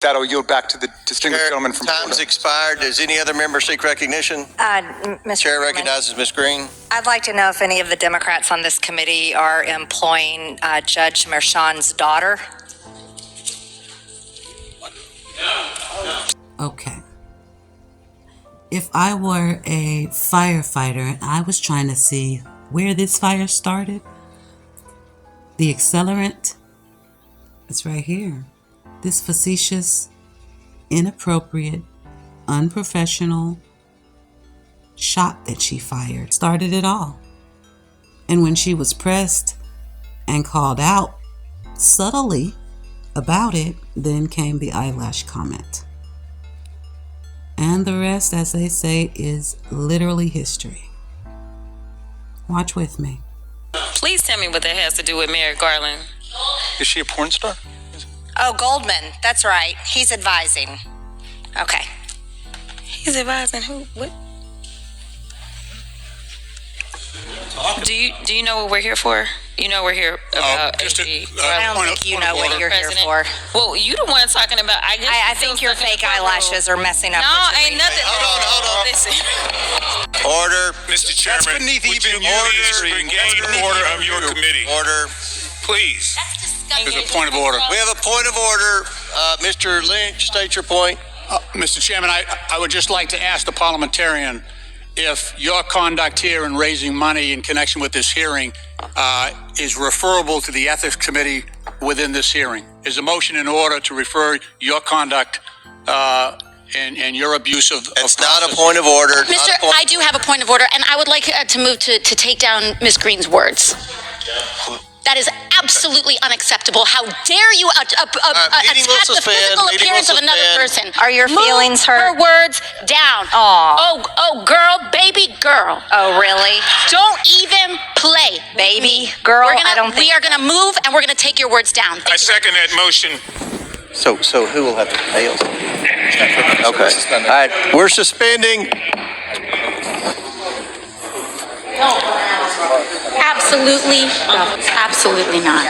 That'll yield back to the distinguished gentleman from Florida. Time's expired. Does any other member seek recognition? Mr. Chair recognizes Ms. Green. I'd like to know if any of the Democrats on this committee are employing Judge Merchan's daughter. Okay. If I were a firefighter and I was trying to see where this fire started, the accelerant is right here. This facetious, inappropriate, unprofessional shot that she fired started it all. And when she was pressed and called out subtly about it, then came the eyelash comment. And the rest, as they say, is literally history. Watch with me. Please tell me what that has to do with Merrick Garland. Is she a porn star? Oh, Goldman. That's right. He's advising. Okay. He's advising who? What? Do you know what we're here for? You know we're here about AG. I don't think you know what you're here for. Well, you the one talking about. I think your fake eyelashes are messing up. No, ain't nothing. Hold on. Listen. Order. Mr. Chairman, That's beneath even you. regain order of your committee. Order. Please. There's a point of order. We have a point of order. Mr. Lynch, state your point. Mr. Chairman, I would just like to ask the parliamentarian if your conduct here in raising money in connection with this hearing is referable to the Ethics Committee within this hearing. Is a motion in order to refer your conduct and your abuse of It's not a point of order. Mr. I do have a point of order, and I would like to move to take down Ms. Green's words. That is absolutely unacceptable. How dare you attack the physical appearance of another person? Are your feelings hurt? Her words down. Oh, girl, baby girl. Oh, really? Don't even play, Baby girl, We are gonna move, and we're gonna take your words down. I second that motion. So who will have to pay us? Okay. All right. We're suspending. Absolutely not.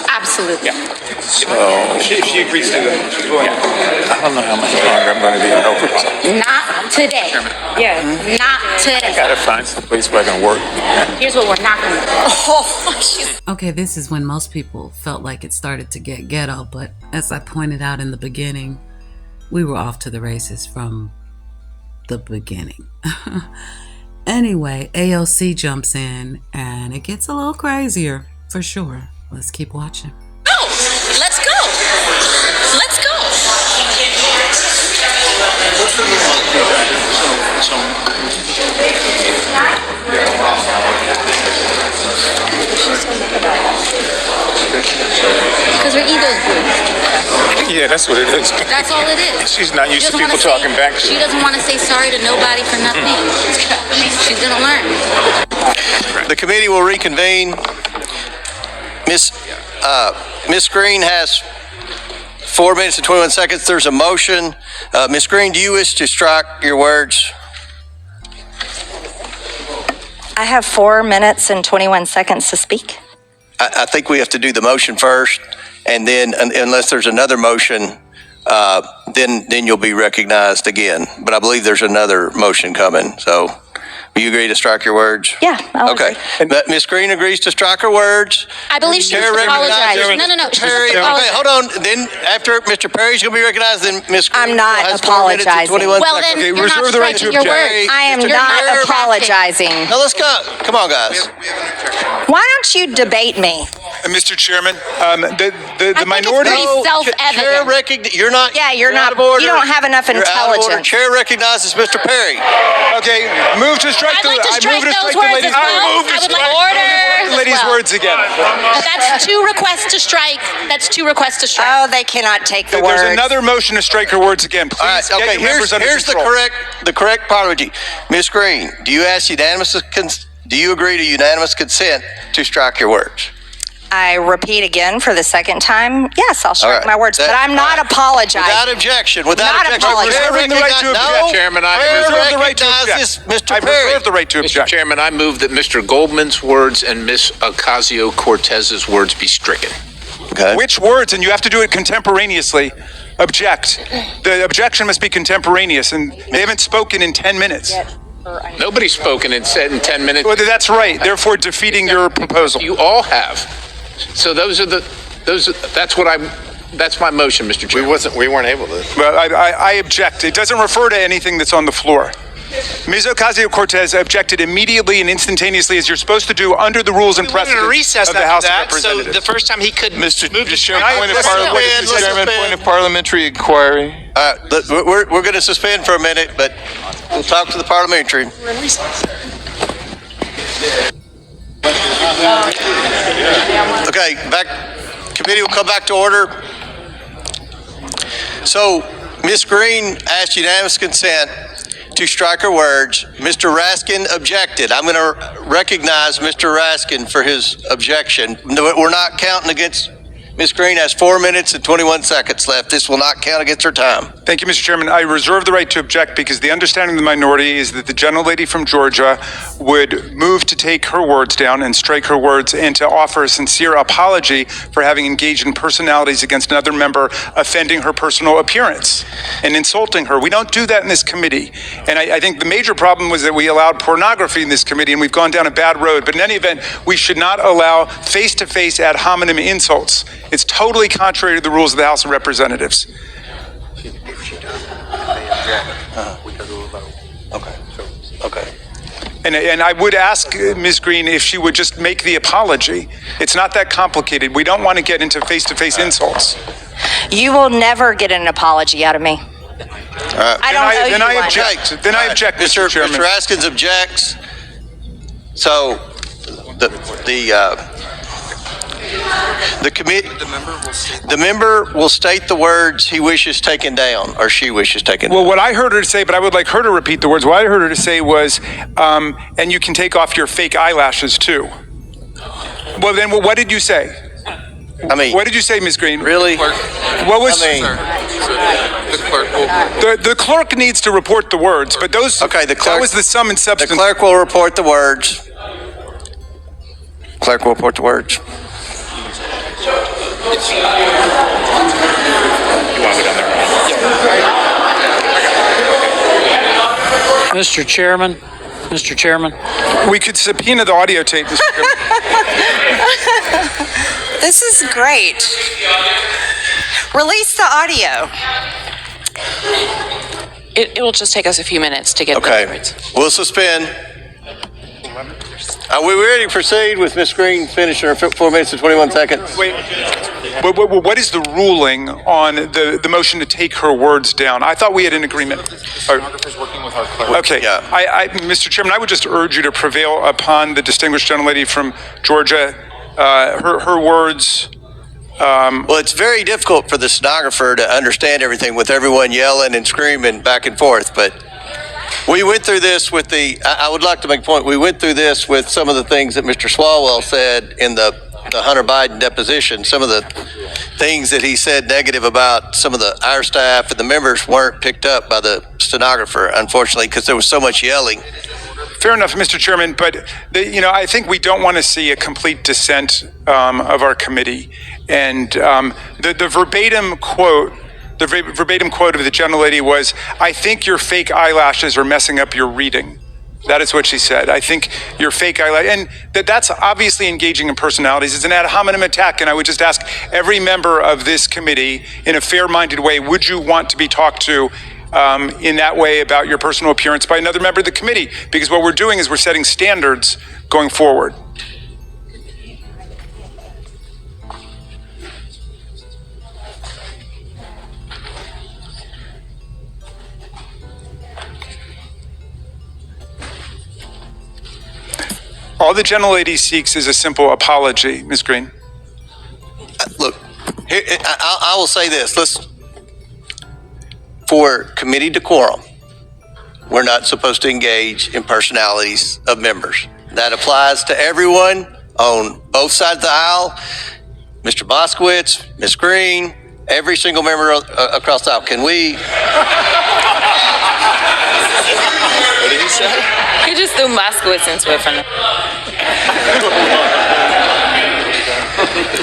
Absolutely. If she agrees to it, I don't know how much longer I'm going to be in oversight. Not today. Yeah. Not today. Gotta find some place where I can work. Here's what we're not gonna do. Okay, this is when most people felt like it started to get ghetto, but as I pointed out in the beginning, we were off to the races from the beginning. Anyway, AOC jumps in and it gets a little crazier for sure. Let's keep watching. Let's go. Let's go. Because her ego's bruised. Yeah, that's what it is. That's all it is. She's not used to people talking back to her. She doesn't want to say sorry to nobody for nothing. She's going to learn. The committee will reconvene. Ms. Green has 4 minutes and 21 seconds. There's a motion. Ms. Green, do you wish to strike your words? I have 4 minutes and 21 seconds to speak. I think we have to do the motion first, and then unless there's another motion, then you'll be recognized again. But I believe there's another motion coming. So will you agree to strike your words? Yeah. Okay. But Ms. Green agrees to strike her words. I believe she Chair has to apologize. recognizes No. She Perry. has to apologize. Okay, hold on. Then after Mr. Perry's going to be recognized, then Ms. Green I'm not has 4 minutes and apologizing. 21 Well, seconds. then you're not reserve the right striking to your object. words. I am You're not retracting. apologizing. Now let's go. Come on, guys. Why don't you debate me? Mr. Chairman, the I minority. think it's self-evident. Chair you're not. Yeah, you're out not. of order. You don't have enough You're out of order. intelligence. Chair recognizes Mr. Perry. Okay, move to strike I'd the. like to I strike move to those strike the words lady's as well. I move to I would like strike order the lady's as well. words again. That's 2 requests to strike. That's 2 requests to strike. Oh, they cannot take the There's words. another motion to strike her words again. Please All right. get Okay. your members under Here's control. the correct apology. Ms. Green, do you agree to unanimous consent to strike your words? I repeat again for the second time. Yes, I'll strike right. my words, but I'm not apologizing. Without objection. Not apologizing. Reserving the right to object. Chairman, I reserve the right to object. Mr. I Perry. reserve the right to Mr. object. Chairman, I move that Mr. Goldman's words and Ms. Ocasio-Cortez's words be stricken. Okay. Which words? And you have to do it contemporaneously. object. The objection must be contemporaneous, and they haven't spoken in 10 minutes. Nobody's spoken and said in 10 minutes. Well, that's right, therefore defeating your proposal. You all have. So that's my motion, Mr. Chairman. We weren't able to. Well, I object. It doesn't refer to anything that's on the floor. Ms. Ocasio-Cortez objected immediately and instantaneously, as you're supposed to do under the rules and precedents of the House of Representatives. So the first time he could move to Chairman, point of parliamentary inquiry. We're going to suspend for a minute, but we'll talk to the parliamentary. We're in recess. Okay, committee will come back to order. So, Ms. Green asked unanimous consent to strike her words. Mr. Raskin objected. I'm going to recognize Mr. Raskin for his objection. We're not counting against Ms. Green has 4 minutes and 21 seconds left. This will not count against her time. Thank you, Mr. Chairman. I reserve the right to object because the understanding of the minority is that the gentlelady from Georgia would move to take her words down and strike her words and to offer a sincere apology for having engaged in personalities against another member, offending her personal appearance and insulting her. We don't do that in this committee. And I think the major problem was that we allowed pornography in this committee, and we've gone down a bad road. But in any event, we should not allow face-to-face ad hominem insults. It's totally contrary to the rules of the House of Representatives. Okay. And I would ask Ms. Green if she would just make the apology. It's not that complicated. We don't want to get into face-to-face insults. You will never get an apology out of me. I don't owe you Then I one. object. Then I object, Mr. Chairman. Mr. Raskins objects. So the member will state the words he wishes taken down or she wishes taken down. Well, what I heard her say, but I would like her to repeat the words. What I heard her to say was, and you can take off your fake eyelashes too. Well, then what did you say? I mean, what did you say, Ms. Green? Really? What was? The clerk needs to report the words, but those. Okay, the clerk. That was the sum and substance. The clerk will report the words. Clerk will report the words. Mr. Chairman, we could subpoena the audio tape, Mr. Chairman. This is great. Release the audio. It will just take us a few minutes to get Okay, the words. we'll suspend. Are we ready to proceed with Ms. Green finishing her 4 minutes and 21 seconds? Wait, what is the ruling on the motion to take her words down? I thought we had an agreement. Okay, Yeah. Mr. Chairman, I would just urge you to prevail upon the distinguished gentlelady from Georgia. Her words. Well, it's very difficult for the stenographer to understand everything with everyone yelling and screaming back and forth, but we went through this with I would like to make a point. We went through this with some of the things that Mr. Swalwell said in the Hunter Biden deposition. Some of the things that he said negative about some of our staff and the members weren't picked up by the stenographer, unfortunately, because there was so much yelling. Fair enough, Mr. Chairman, but I think we don't want to see a complete dissent of our committee. And the verbatim quote of the gentlelady was, "I think your fake eyelashes are messing up your reading." That is what she said. I think your fake eyelash, and that's obviously engaging in personalities. It's an ad hominem attack, and I would just ask every member of this committee, in a fair-minded way, would you want to be talked to in that way about your personal appearance by another member of the committee? Because what we're doing is we're setting standards going forward. All the gentlelady seeks is a simple apology, Ms. Green. Look, here, I will say this. For committee decorum, we're not supposed to engage in personalities of members. That applies to everyone on both sides of the aisle. Mr. Boskowitz, Ms. Green, every single member across the aisle. Can we? What did you say? You just threw Moskowitz into it from the...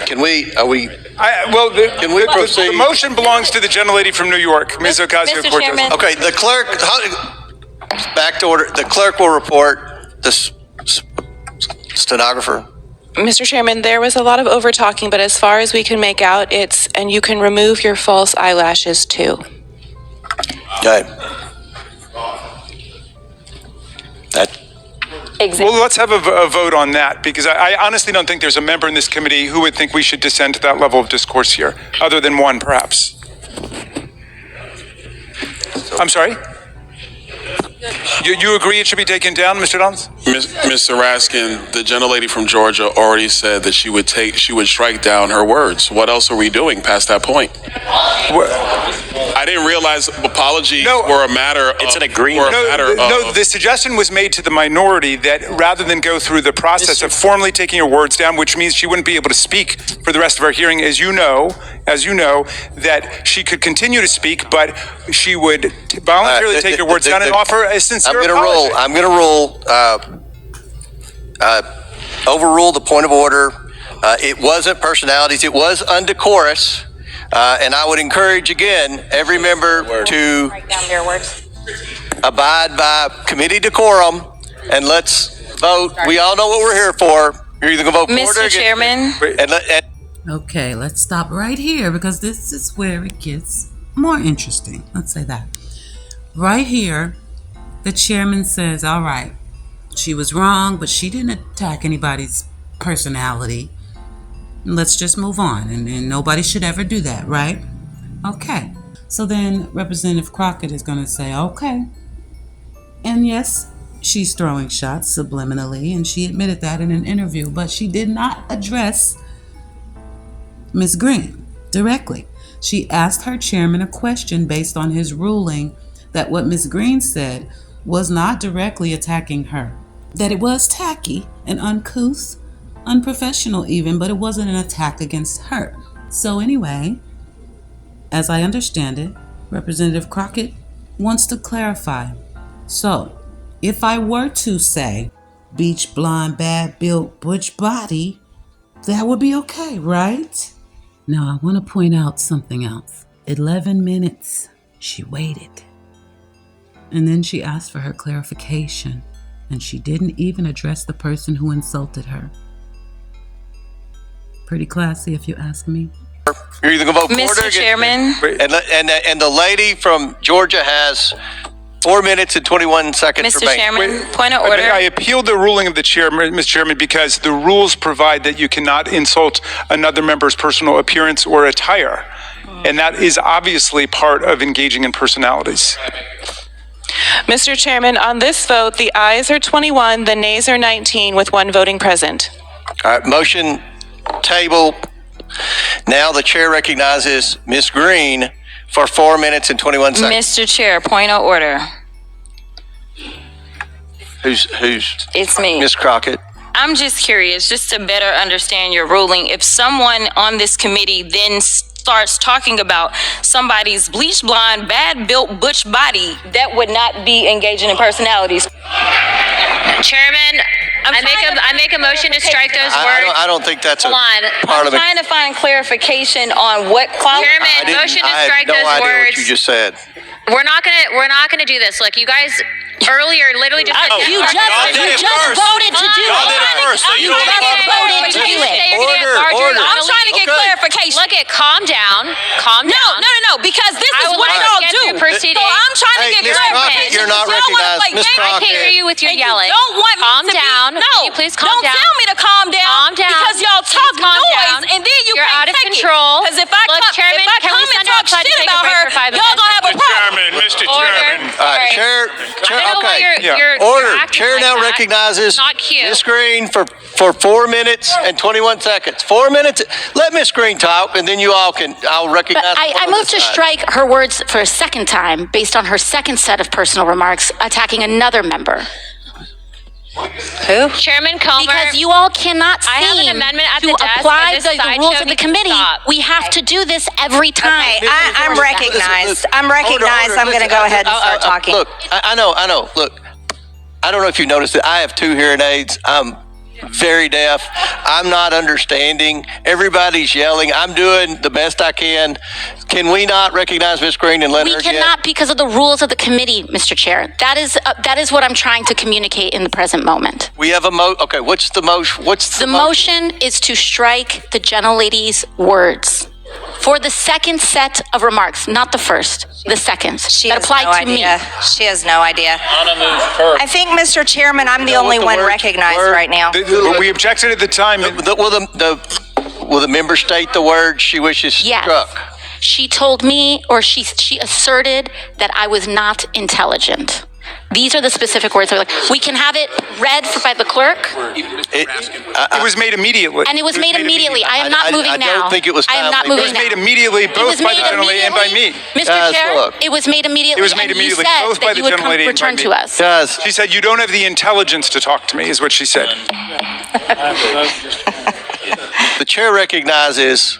Can we, are we, Can we proceed? The motion belongs to the gentlelady from New York, Ms. Ocasio-Cortez. Chairman. okay, the clerk, back to order, the clerk will report, the stenographer. Mr. Chairman, there was a lot of over talking, but as far as we can make out, and you can remove your false eyelashes too. Okay. That, Well, let's have a vote on that, because I honestly don't think there's a member in this committee who would think we should descend to that level of discourse here, other than one, perhaps. I'm sorry? You agree it should be taken down, Mr. Downs? Mr. Raskin, the gentlelady from Georgia already said that she would strike down her words. What else are we doing past that point? I didn't realize apologies were a matter of... It's an agreement. No, the suggestion was made to the minority that rather than go through the process of formally taking her words down, which means she wouldn't be able to speak for the rest of our hearing, as you know, that she could continue to speak, but she would voluntarily take her words down and offer a sincere apology. I'm going to overrule the point of order. It wasn't personalities, it was undecorous. And I would encourage, again, every member to Write down their words. abide by committee decorum, and let's vote. We all know what we're here for. You're either going to vote for it or Mr. Chairman. Okay, let's stop right here because this is where it gets more interesting. Let's say that. Right here, the chairman says, all right, she was wrong, but she didn't attack anybody's personality. Let's just move on, and nobody should ever do that, right? Okay. So then Representative Crockett is going to say, okay. And yes, she's throwing shots subliminally, and she admitted that in an interview, but she did not address Ms. Green directly. She asked her chairman a question based on his ruling that what Ms. Green said was not directly attacking her, that it was tacky and uncouth, unprofessional even, but it wasn't an attack against her. So anyway, as I understand it, Representative Crockett wants to clarify. So, if I were to say, beach blonde, bad built, butch body, that would be okay, right? Now, I want to point out something else. 11 minutes, she waited. And then she asked for her clarification, and she didn't even address the person who insulted her. Pretty classy, if you ask me. You're either going to vote for it or Mr. Chairman. And the lady from Georgia has 4 minutes and 21 seconds Mr. remaining. Chairman, point of order. I appealed the ruling of the chairman, Mr. Chairman, because the rules provide that you cannot insult another member's personal appearance or attire. And that is obviously part of engaging in personalities. Mr. Chairman, on this vote, the ayes are 21, the nays are 19, with one voting present. All right, motion table. Now the chair recognizes Ms. Green for 4 minutes and 21 seconds. Mr. Chair, point of order. Who's It's me. Ms. Crockett? I'm just curious, just to better understand your ruling. If someone on this committee then starts talking about somebody's bleach blonde, bad built butch body, that would not be engaging in personalities. Chairman, I make a motion to strike those words. I don't think that's a Hold on. part of it. Trying to find clarification on what Chairman, motion to strike those I had no idea words. what you just said. We're not gonna do this. Look, you guys earlier literally just said You just voted to do it. Y'all did it first, so you don't voted to do it. Order. I'm trying to get clarification. Look at, calm down, No, because this is what y'all do. Proceeding. So I'm trying to get clarification. You're not Y'all wanna recognized, play Ms. games. I can't hear you with your And yelling. You don't want me Calm to down. Be, no, Can you please calm down? Don't tell me to calm down. Calm down. Because y'all talk Please calm noise, down. and then You're can't out of take control. Because if I Look, come, Chairman, if I can we come and send talk outside to shit take a about break her, for 5 y'all gonna have a problem. Mr. Order. All right, chair, I know why okay. you're Order. acting Chair like now that. recognizes Not cute. Ms. Green for 4 minutes and 21 seconds. 4 minutes. Let Ms. Green talk, and then I'll recognize. But I moved to strike her words for a second time based on her second set of personal remarks attacking another member. Who? Chairman Comer. Because you all cannot seem I have an amendment at to the desk, apply and this the rules sideshow of the needs to committee. stop. We have to do this every time. Okay, I'm recognized. I'm recognized. I'm going to go ahead and start talking. Look, I know. Look, I don't know if you noticed it. I have 2 hearing aids. I'm very deaf. I'm not understanding. Everybody's yelling. I'm doing the best I can. Can we not recognize Ms. Green and let her We cannot because of the rules of the committee, Mr. Chair. That is what I'm trying to communicate in the present moment. We have a okay, what's the motion? The motion is to strike the gentlelady's words for the second set of remarks, not the first, the second. She that has apply no to idea. me. She has no idea. Anna moves first. I think, Mr. Chairman, I'm the only one recognized right now. We objected at the time. Will the member state the word she wishes struck? She told me, or she asserted that I was not intelligent. These are the specific words. We can have it read by the clerk. It was made immediately. And it was made immediately. I am not moving now. I don't think it was I am not timely. moving now. It was made immediately, both by the gentlelady and by me. Mr. Chair, it was made immediately. It was made immediately, and you both by said the that you would gentlelady and by return me. to us. She said, you don't have the intelligence to talk to me, is what she said. The chair recognizes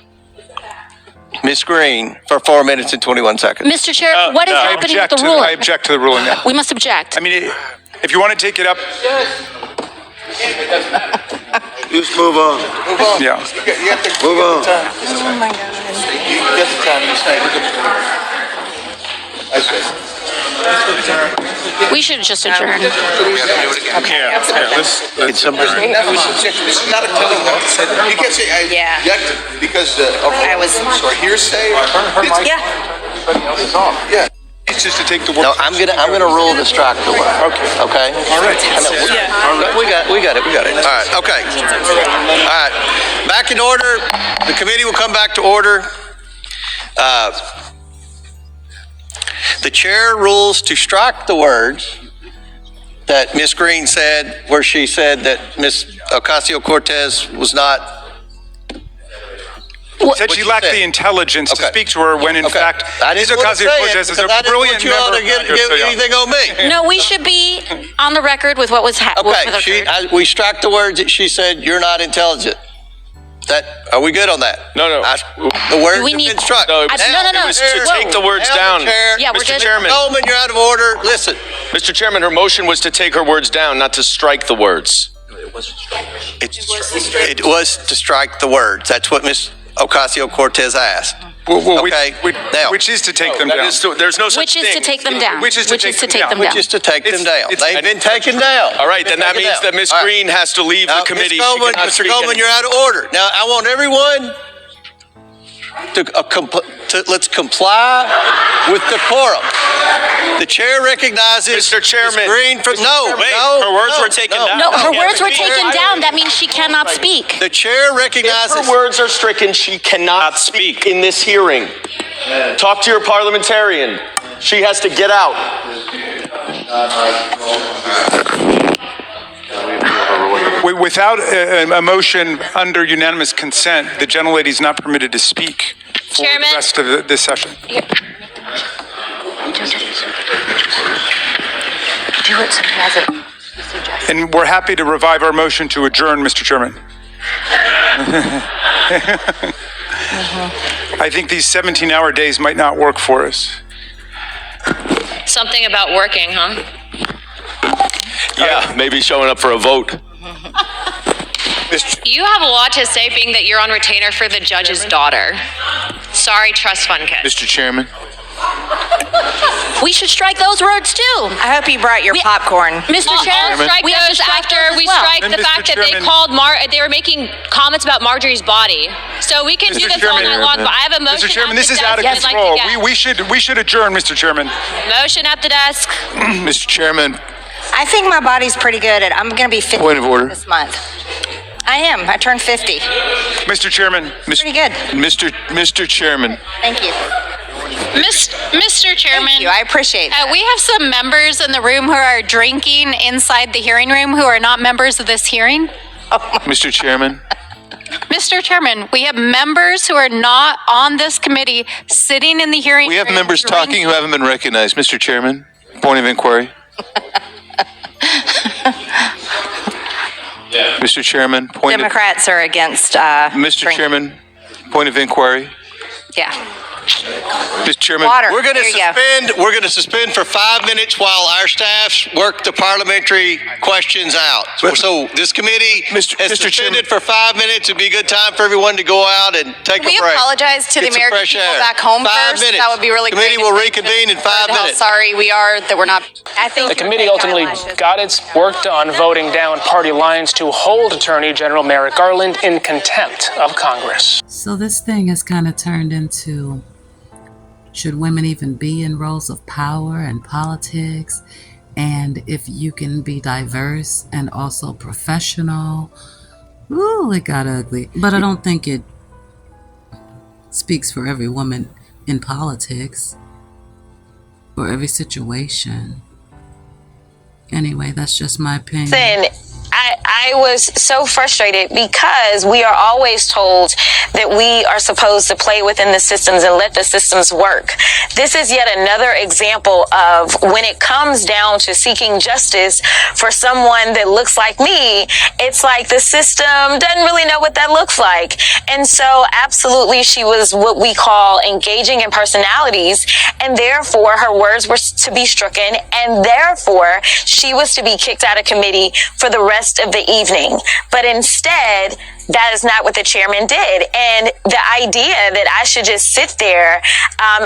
Ms. Green for 4 minutes and 21 seconds. Mr. Chair, what is happening with the ruling? I object to the ruling now. We must object. I mean, if you want to take it up. Just move on. Yeah. Move on. Oh, my God. We should just adjourn. Can somebody? This is not a telling law. You can't say I object because I was hearsay. Yeah. Yeah. It's just to take the word. No, I'm gonna rule to strike the word. Okay. All right. We got it. All right. Okay. All right. Back in order. The committee will come back to order. The chair rules to strike the words that Ms. Green said, where she said that Ms. Ocasio-Cortez was not. Said she lacked the intelligence to speak to her when, in fact, Ms. Ocasio-Cortez is a brilliant member. I didn't want you all to get anything on me. No, we should be on the record with what was happening. We struck the words that she said, you're not intelligent. Are we good on that? No. The words have been struck. No. It was to take the words down. Yeah, we're Mr. good. Chairman. Coleman, you're out of order. Listen. Mr. Chairman, her motion was to take her words down, not to strike the words. It was to strike the words. That's what Ms. Ocasio-Cortez asked. Which is to take them down. There's no such Which is to take them down. Which is to take them down. Which is to take them down. They've been taken down. All right, then that means that Ms. Green has to leave the committee. Mr. Coleman, you're out of order. Now, I want everyone to let's comply with decorum. The chair recognizes Mr. Chairman. Ms. Green for her words were taken down. No, her words were taken down. That means she cannot speak. The chair recognizes. If her words are stricken, she cannot speak in this hearing. Talk to your parliamentarian. She has to get out. Without a motion under unanimous consent, the gentlelady is not permitted to speak for the rest of this session. And we're happy to revive our motion to adjourn, Mr. Chairman. I think these 17-hour days might not work for us. Something about working, huh? Yeah, maybe showing up for a vote. You have a lot to say, being that you're on retainer for the judge's daughter. Sorry, trust fund kid. Mr. Chairman. We should strike those words too. I hope you brought your popcorn. Mr. Chairman, We have to strike after we strike the fact that they called they were making comments about Marjorie's body. So we can do this all night long, but I have a motion. Mr. Chairman, this is out of control. We should adjourn, Mr. Chairman. Motion at the desk. Mr. Chairman. I think my body's pretty good. I'm going to be 50 Point of order. this month. I am. I turned 50. Mr. Chairman. Pretty good. Mr. Chairman. Thank you. Mr. Chairman. Thank you. I appreciate that. We have some members in the room who are drinking inside the hearing room who are not members of this hearing. Mr. Chairman. Mr. Chairman, we have members who are not on this committee sitting in the hearing room. We have members talking who haven't been recognized. Mr. Chairman, point of inquiry. Mr. Chairman, Democrats are against Mr. drinking. Chairman, point of inquiry. Yeah. Mr. Chairman, Water. we're going to There you go. suspend. We're going to suspend for 5 minutes while our staffs work the parliamentary questions out. So this committee has suspended for 5 minutes. It'd be a good time for everyone to go out and take a break. We apologize to the Get some American fresh people air. back home 5 first. minutes. That would be really Committee great. will reconvene in 5 How minutes. sorry we are that we're not. I think The committee ultimately got its work done, voting down party lines to hold Attorney General Merrick Garland in contempt of Congress. So this thing has kind of turned into, should women even be in roles of power and politics? And if you can be diverse and also professional. Ooh, it got ugly. But I don't think it speaks for every woman in politics or every situation. Anyway, that's just my opinion. Then I was so frustrated because we are always told that we are supposed to play within the systems and let the systems work. This is yet another example of when it comes down to seeking justice for someone that looks like me, it's like the system doesn't really know what that looks like. And so absolutely she was what we call engaging in personalities, and therefore her words were to be stricken, and therefore she was to be kicked out of committee for the rest of the evening. But instead, that is not what the chairman did. And the idea that I should just sit there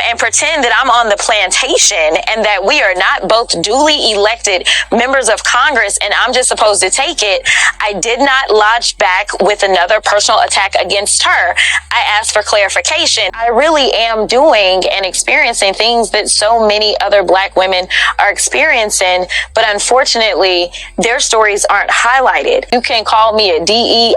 and pretend that I'm on the plantation and that we are not both duly elected members of Congress and I'm just supposed to take it, I did not lodge back with another personal attack against her. I asked for clarification. I really am doing and experiencing things that so many other Black women are experiencing, but unfortunately, their stories aren't highlighted. You can call me a DEI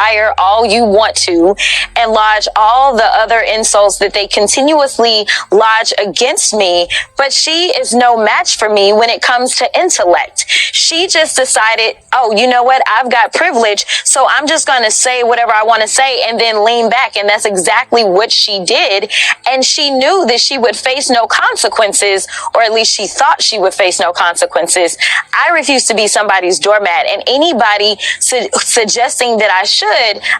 hire all you want to and lodge all the other insults that they continuously lodge against me, but she is no match for me when it comes to intellect. She just decided, oh, you know what? I've got privilege, so I'm just going to say whatever I want to say and then lean back. And that's exactly what she did. And she knew that she would face no consequences, or at least she thought she would face no consequences. I refuse to be somebody's doormat, and anybody suggesting that I should,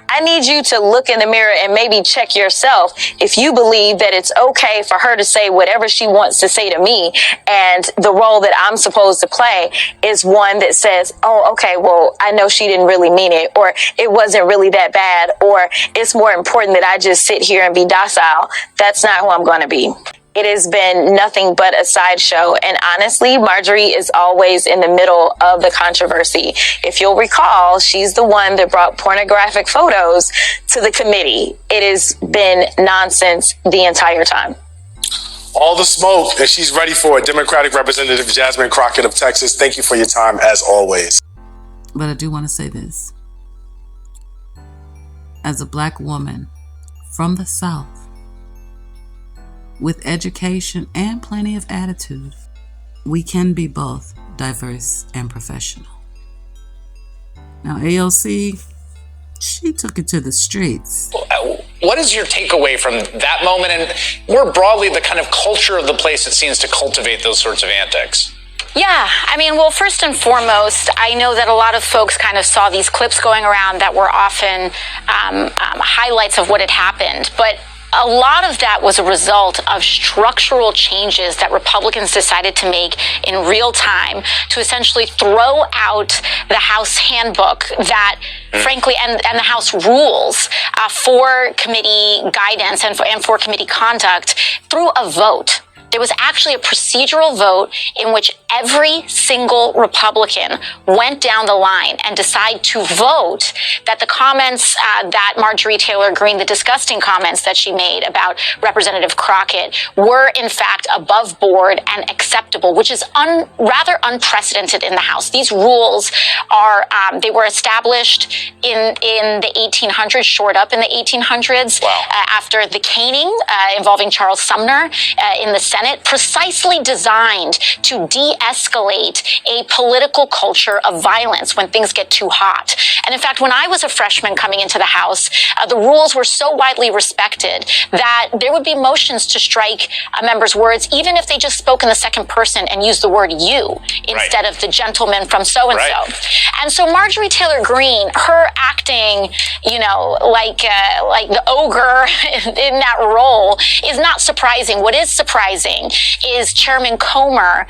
I need you to look in the mirror and maybe check yourself if you believe that it's okay for her to say whatever she wants to say to me, and the role that I'm supposed to play is one that says, oh, okay, well, I know she didn't really mean it, or it wasn't really that bad, or it's more important that I just sit here and be docile. That's not who I'm going to be. It has been nothing but a sideshow. And honestly, Marjorie is always in the middle of the controversy. If you'll recall, she's the one that brought pornographic photos to the committee. It has been nonsense the entire time. All the smoke, and she's ready for it. Democratic Representative Jasmine Crockett of Texas, thank you for your time as always. But I do want to say this. As a Black woman from the South, with education and plenty of attitude, we can be both diverse and professional. Now, AOC, she took it to the streets. What is your takeaway from that moment, and more broadly, the kind of culture of the place that seems to cultivate those sorts of antics? Yeah, I mean, well, first and foremost, I know that a lot of folks kind of saw these clips going around that were often highlights of what had happened, but a lot of that was a result of structural changes that Republicans decided to make in real time to essentially throw out the House handbook that, frankly, and the House rules for committee guidance and for committee conduct through a vote. There was actually a procedural vote in which every single Republican went down the line and decided to vote that the comments that Marjorie Taylor Greene, the disgusting comments that she made about Representative Crockett, were in fact above board and acceptable, which is rather unprecedented in the House. These rules are, they were established in the 1800s, shored up in the 1800s, after the caning involving Charles Sumner in the Senate. Senate precisely designed to de-escalate a political culture of violence when things get too hot. And in fact, when I was a freshman coming into the House, the rules were so widely respected that there would be motions to strike a member's words, even if they just spoke in the second person and used the word you instead of the gentleman from so-and-so. And so Marjorie Taylor Greene, her acting, like the ogre in that role is not surprising. What is surprising is Chairman Comer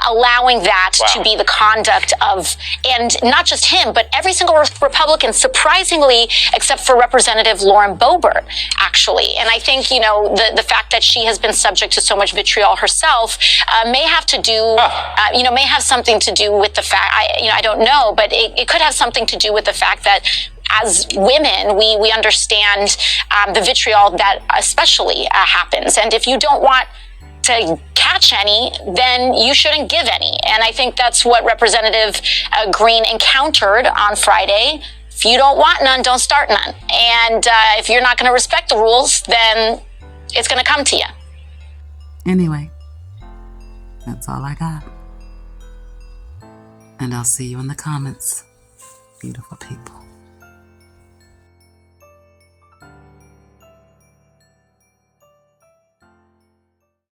allowing that to be the conduct of, and not just him, but every single Republican, surprisingly, except for Representative Lauren Boebert, actually. And I think, the fact that she has been subject to so much vitriol herself may have to do, may have something to do with the fact, I don't know, but it could have something to do with the fact that as women, we understand the vitriol that especially happens. And if you don't want to catch any, then you shouldn't give any. And I think that's what Representative Greene encountered on Friday. If you don't want none, don't start none. And if you're not going to respect the rules, then it's going to come to you. Anyway, that's all I got. And I'll see you in the comments, beautiful people.